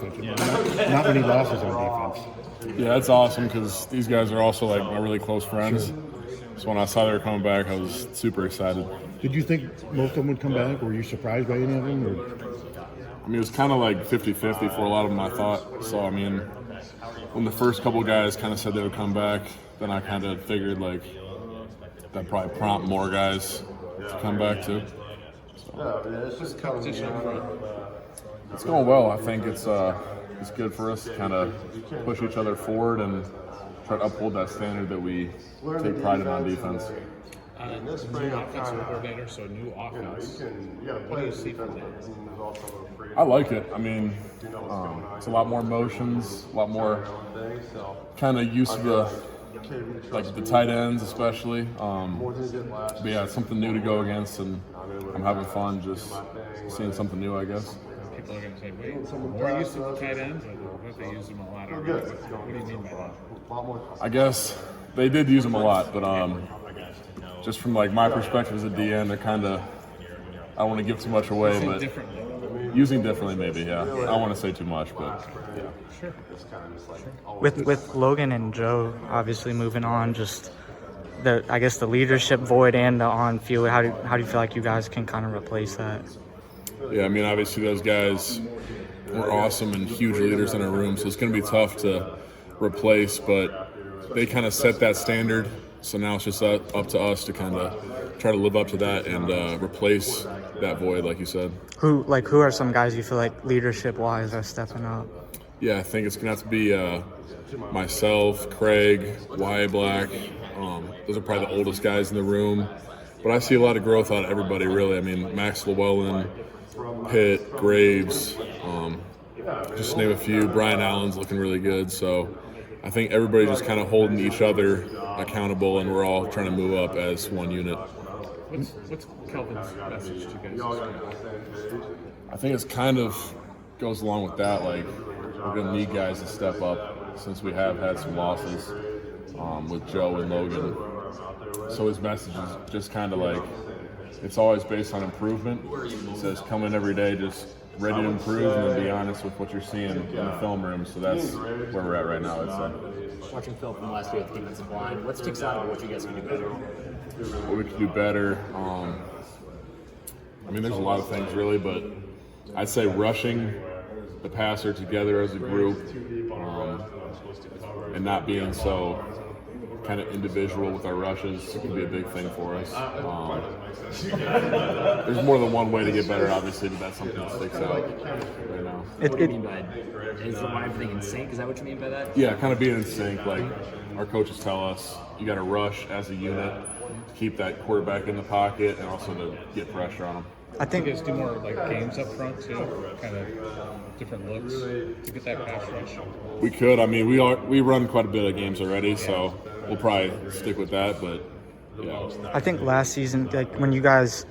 Not many losses on defense. Yeah, that's awesome because these guys are also like my really close friends. Sure. So when I saw they were coming back, I was super excited. Did you think most of them would come back? Were you surprised by any of them? Or? I mean, it was kind of like 50-50 for a lot of them, I thought. So, I mean, when the first couple guys kind of said they would come back, then I kind of figured like that probably prompt more guys to come back too. So. It's going well. I think it's good for us to kind of push each other forward and try to uphold that standard that we take pride in on defense. New offensive coordinator, so new offense. What do you see from that? I like it. I mean, it's a lot more motions, a lot more kind of use of the tight ends especially. But yeah, it's something new to go against, and I'm having fun just seeing something new, I guess. People are going to say, wait, more use of the tight ends? Or they use them a lot already? What do you mean by that? I guess they did use them a lot, but just from like my perspective as a DN, they're kind of, I don't want to give too much away, but using differently maybe, yeah. I don't want to say too much, but yeah. Sure. With Logan and Joe obviously moving on, just the leadership void and the on field, how do you feel like you guys can kind of replace that? Yeah, I mean, obviously those guys were awesome and huge leaders in our room, so it's going to be tough to replace, but they kind of set that standard, so now it's just up to us to kind of try to live up to that and replace that void, like you said. Who are some guys you feel like leadership-wise are stepping up? Yeah, I think it's going to have to be myself, Craig, Wyatt Black. Those are probably the oldest guys in the room. But I see a lot of growth out of everybody, really. I mean, Max Llewellyn, Pitt, Graves, just to name a few. Brian Allen's looking really good. So I think everybody's just kind of holding each other accountable, and we're all trying to move up as one unit. What's Kelvin's message to you guys? I think it's kind of goes along with that. Like, we're going to need guys to step up since we have had some losses with Joe and Logan. So his message is just kind of like, it's always based on improvement. It says come in every day just ready to improve and then be honest with what you're seeing in the film room. So that's where we're at right now, I'd say. Watching film from last year with the defensive line, what sticks out about what you guys can do better? What we can do better? I mean, there's a lot of things really, but I'd say rushing the passer together as a group and not being so kind of individual with our rushes can be a big thing for us. There's more than one way to get better, obviously, but that's something that sticks out right now. What do you mean by is everything in sync? Is that what you mean by that? Yeah, kind of being in sync. Like our coaches tell us, you got to rush as a unit to keep that quarterback in the pocket and also to get pressure on them. I think you guys do more like games up front too, kind of different looks to get that pass rush. We could. I mean, we run quite a bit of games already, so we'll probably stick with that. But yeah, I think last season, like when you guys,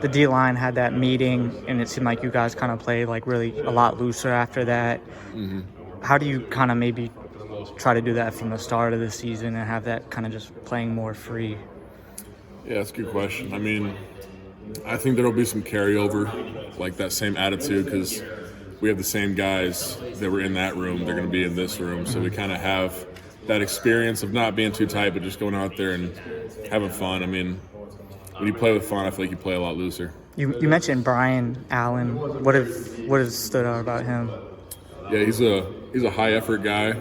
the D line had that meeting, and it seemed like you guys kind of played like really a lot looser after that. Mm-hmm. How do you kind of maybe try to do that from the start of the season and have that kind of just playing more free? Yeah, that's a good question. I mean, I think there will be some carryover, like that same attitude, because we have the same guys that were in that room. They're going to be in this room, so we kind of have that experience of not being too tight, but just going out there and having fun. I mean, when you play with fun, I feel like you play a lot looser. You mentioned Brian Allen. What has stood out about him? Yeah, he's a high effort guy.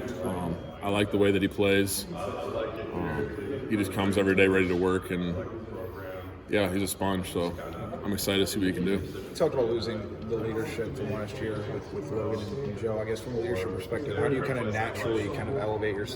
I like the way that he plays. He just comes every day ready to work, and yeah, he's a sponge. So I'm excited to see what he can do. You talked about losing the leadership from last year with Logan and Joe. I guess from a leadership perspective, how do you kind of naturally kind of elevate yourself